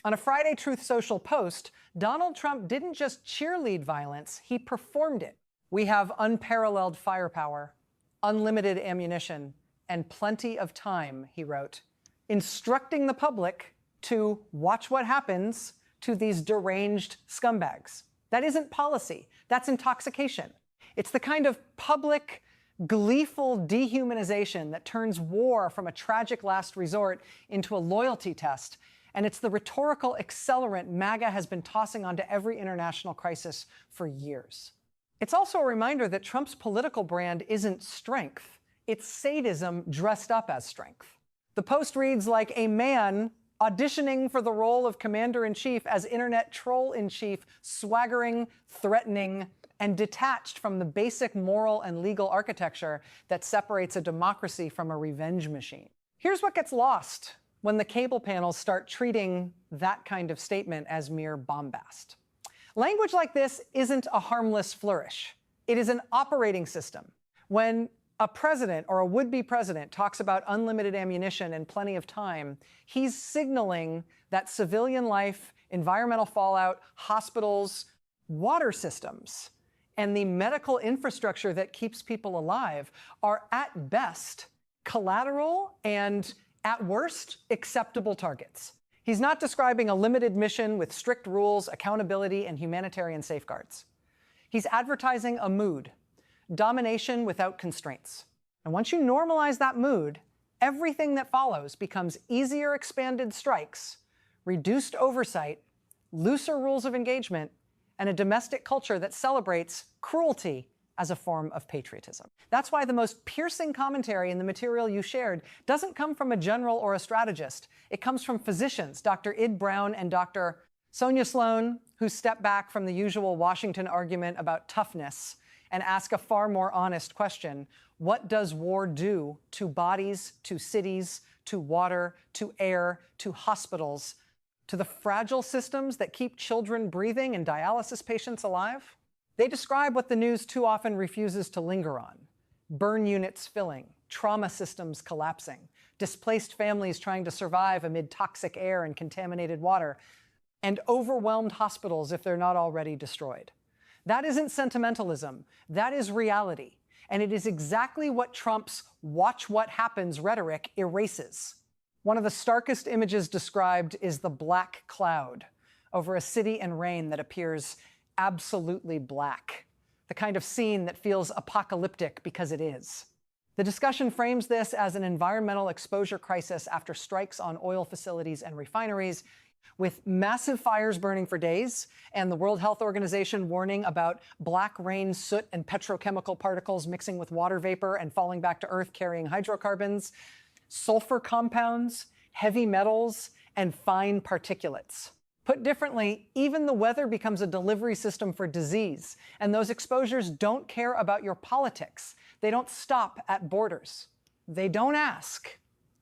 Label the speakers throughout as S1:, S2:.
S1: On a Friday Truth Social post, Donald Trump didn't just cheerlead violence, he performed it. We have unparalleled firepower, unlimited ammunition, and plenty of time, he wrote, instructing the public to watch what happens to these deranged scumbags. That isn't policy, that's intoxication. It's the kind of public, gleeful dehumanization that turns war from a tragic last resort into a loyalty test. And it's the rhetorical accelerant MAGA has been tossing onto every international crisis for years. It's also a reminder that Trump's political brand isn't strength, it's sadism dressed up as strength. The post reads like a man auditioning for the role of commander-in-chief as internet troll-in-chief, swaggering, threatening, and detached from the basic moral and legal architecture that separates a democracy from a revenge machine. Here's what gets lost when the cable panels start treating that kind of statement as mere bombast. Language like this isn't a harmless flourish. It is an operating system. When a president or a would-be president talks about unlimited ammunition and plenty of time, he's signaling that civilian life, environmental fallout, hospitals, water systems, and the medical infrastructure that keeps people alive are at best collateral and at worst acceptable targets. He's not describing a limited mission with strict rules, accountability, and humanitarian safeguards. He's advertising a mood, domination without constraints. And once you normalize that mood, everything that follows becomes easier expanded strikes, reduced oversight, looser rules of engagement, and a domestic culture that celebrates cruelty as a form of patriotism. That's why the most piercing commentary in the material you shared doesn't come from a general or a strategist. It comes from physicians, Dr. Id Brown and Dr. Sonia Sloan, who step back from the usual Washington argument about toughness and ask a far more honest question. What does war do to bodies, to cities, to water, to air, to hospitals, to the fragile systems that keep children breathing and dialysis patients alive? They describe what the news too often refuses to linger on. Burn units filling, trauma systems collapsing, displaced families trying to survive amid toxic air and contaminated water, and overwhelmed hospitals if they're not already destroyed. That isn't sentimentalism, that is reality. And it is exactly what Trump's "watch what happens" rhetoric erases. One of the starkest images described is the black cloud over a city and rain that appears absolutely black, the kind of scene that feels apocalyptic because it is. The discussion frames this as an environmental exposure crisis after strikes on oil facilities and refineries, with massive fires burning for days and the World Health Organization warning about black rain, soot, and petrochemical particles mixing with water vapor and falling back to Earth carrying hydrocarbons, sulfur compounds, heavy metals, and fine particulates. Put differently, even the weather becomes a delivery system for disease, and those exposures don't care about your politics. They don't stop at borders. They don't ask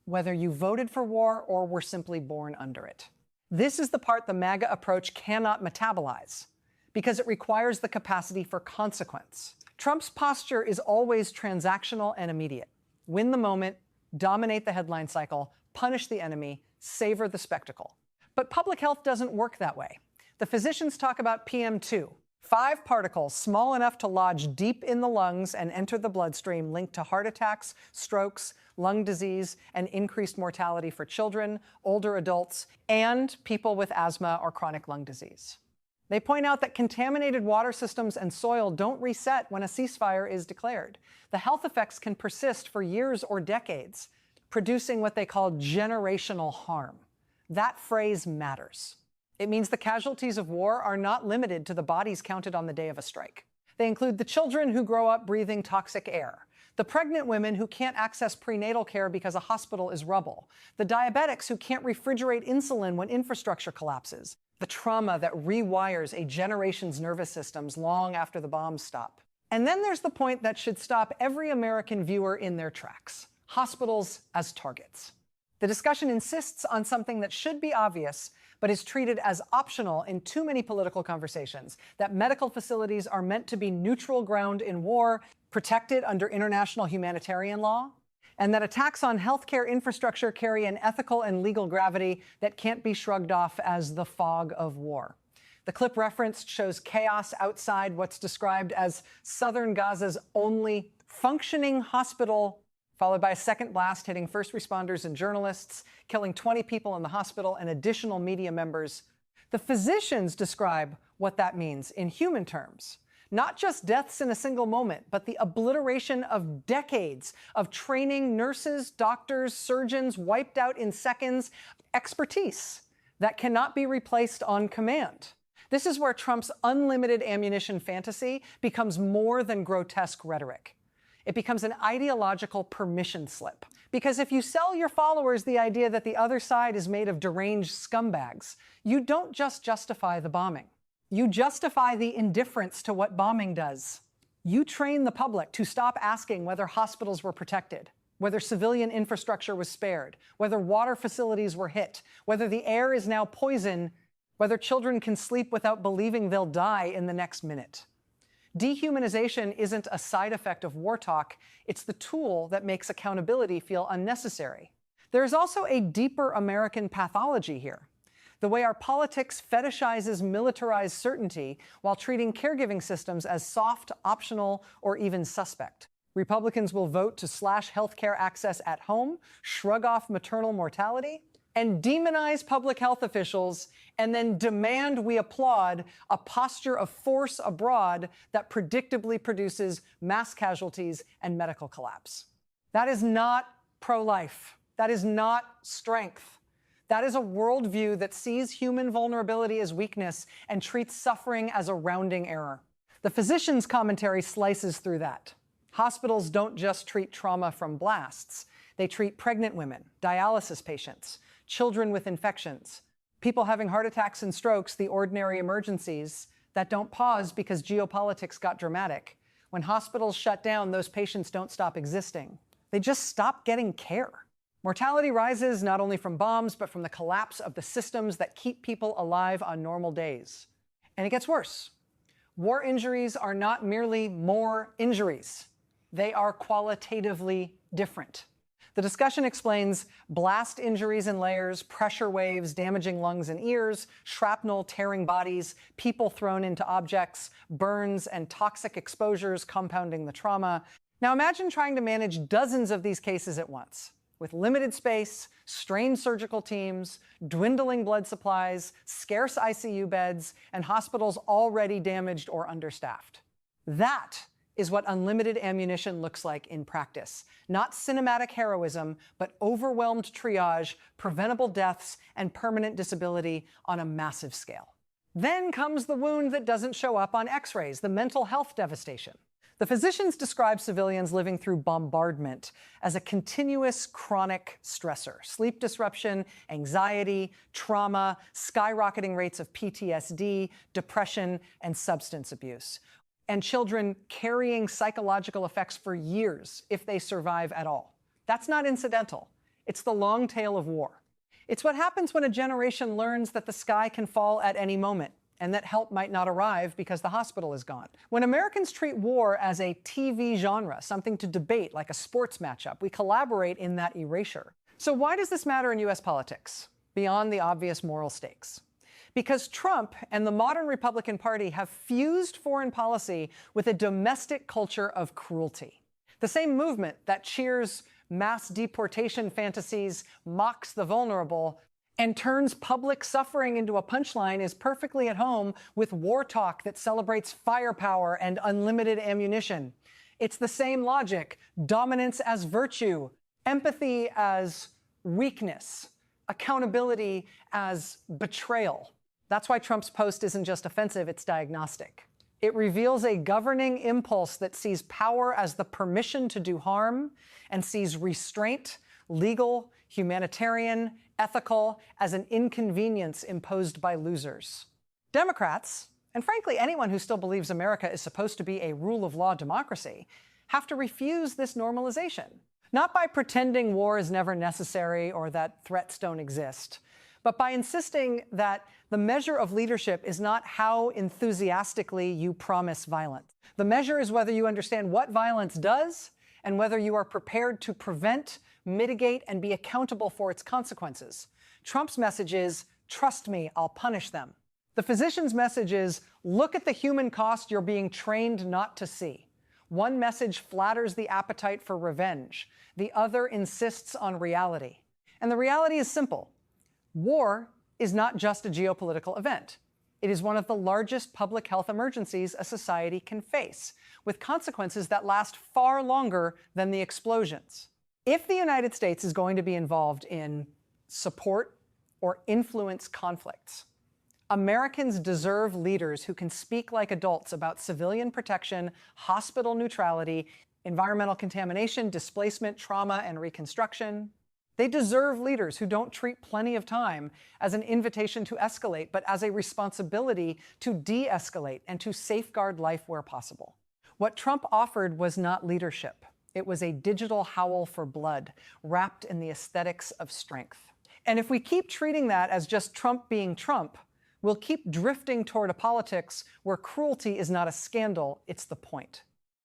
S1: whether you voted for war or were simply born under it. This is the part the MAGA approach cannot metabolize, because it requires the capacity for consequence. Trump's posture is always transactional and immediate. Win the moment, dominate the headline cycle, punish the enemy, savor the spectacle. But public health doesn't work that way. The physicians talk about PM2, 5 particles small enough to lodge deep in the lungs and enter the bloodstream, linked to heart attacks, strokes, lung disease, and increased mortality for children, older adults, and people with asthma or chronic lung disease. They point out that contaminated water systems and soil don't reset when a ceasefire is declared. The health effects can persist for years or decades, producing what they call generational harm. That phrase matters. It means the casualties of war are not limited to the bodies counted on the day of a strike. They include the children who grow up breathing toxic air, the pregnant women who can't access prenatal care because a hospital is rubble, the diabetics who can't refrigerate insulin when infrastructure collapses, the trauma that rewires a generation's nervous systems long after the bombs stop. And then there's the point that should stop every American viewer in their tracks: hospitals as targets. The discussion insists on something that should be obvious, but is treated as optional in too many political conversations: that medical facilities are meant to be neutral ground in war, protected under international humanitarian law, and that attacks on healthcare infrastructure carry an ethical and legal gravity that can't be shrugged off as the fog of war. The clip referenced shows chaos outside what's described as southern Gaza's only functioning hospital, followed by a second blast hitting first responders and journalists, killing 20 people in the hospital and additional media members. The physicians describe what that means in human terms. Not just deaths in a single moment, but the obliteration of decades of training nurses, doctors, surgeons wiped out in seconds, expertise that cannot be replaced on command. This is where Trump's unlimited ammunition fantasy becomes more than grotesque rhetoric. It becomes an ideological permission slip. Because if you sell your followers the idea that the other side is made of deranged scumbags, you don't just justify the bombing. You justify the indifference to what bombing does. You train the public to stop asking whether hospitals were protected, whether civilian infrastructure was spared, whether water facilities were hit, whether the air is now poison, whether children can sleep without believing they'll die in the next minute. Dehumanization isn't a side effect of war talk, it's the tool that makes accountability feel unnecessary. There is also a deeper American pathology here. The way our politics fetishizes militarized certainty while treating caregiving systems as soft, optional, or even suspect. Republicans will vote to slash healthcare access at home, shrug off maternal mortality, and demonize public health officials, and then demand we applaud a posture of force abroad that predictably produces mass casualties and medical collapse. That is not pro-life. That is not strength. That is a worldview that sees human vulnerability as weakness and treats suffering as a rounding error. The physician's commentary slices through that. Hospitals don't just treat trauma from blasts. They treat pregnant women, dialysis patients, children with infections, people having heart attacks and strokes, the ordinary emergencies that don't pause because geopolitics got dramatic. When hospitals shut down, those patients don't stop existing. They just stop getting care. Mortality rises not only from bombs, but from the collapse of the systems that keep people alive on normal days. And it gets worse. War injuries are not merely more injuries. They are qualitatively different. The discussion explains blast injuries in layers, pressure waves damaging lungs and ears, shrapnel tearing bodies, people thrown into objects, burns and toxic exposures compounding the trauma. Now imagine trying to manage dozens of these cases at once, with limited space, strained surgical teams, dwindling blood supplies, scarce ICU beds, and hospitals already damaged or understaffed. That is what unlimited ammunition looks like in practice. Not cinematic heroism, but overwhelmed triage, preventable deaths, and permanent disability on a massive scale. Then comes the wound that doesn't show up on X-rays, the mental health devastation. The physicians describe civilians living through bombardment as a continuous chronic stressor. Sleep disruption, anxiety, trauma, skyrocketing rates of PTSD, depression, and substance abuse. And children carrying psychological effects for years if they survive at all. That's not incidental. It's the long tail of war. It's what happens when a generation learns that the sky can fall at any moment and that help might not arrive because the hospital is gone. When Americans treat war as a TV genre, something to debate like a sports matchup, we collaborate in that erasure. So why does this matter in US politics, beyond the obvious moral stakes? Because Trump and the modern Republican Party have fused foreign policy with a domestic culture of cruelty. The same movement that cheers mass deportation fantasies, mocks the vulnerable, and turns public suffering into a punchline is perfectly at home with war talk that celebrates firepower and unlimited ammunition. It's the same logic: dominance as virtue, empathy as weakness, accountability as betrayal. That's why Trump's post isn't just offensive, it's diagnostic. It reveals a governing impulse that sees power as the permission to do harm and sees restraint, legal, humanitarian, ethical, as an inconvenience imposed by losers. Democrats, and frankly anyone who still believes America is supposed to be a rule of law democracy, have to refuse this normalization. Not by pretending war is never necessary or that threats don't exist, but by insisting that the measure of leadership is not how enthusiastically you promise violence. The measure is whether you understand what violence does and whether you are prepared to prevent, mitigate, and be accountable for its consequences. Trump's message is, trust me, I'll punish them. The physician's message is, look at the human cost you're being trained not to see. One message flatters the appetite for revenge. The other insists on reality. And the reality is simple. War is not just a geopolitical event. It is one of the largest public health emergencies a society can face, with consequences that last far longer than the explosions. If the United States is going to be involved in support or influence conflicts, Americans deserve leaders who can speak like adults about civilian protection, hospital neutrality, environmental contamination, displacement, trauma, and reconstruction. They deserve leaders who don't treat plenty of time as an invitation to escalate, but as a responsibility to de-escalate and to safeguard life where possible. What Trump offered was not leadership. It was a digital howl for blood, wrapped in the aesthetics of strength. And if we keep treating that as just Trump being Trump, we'll keep drifting toward a politics where cruelty is not a scandal, it's the point.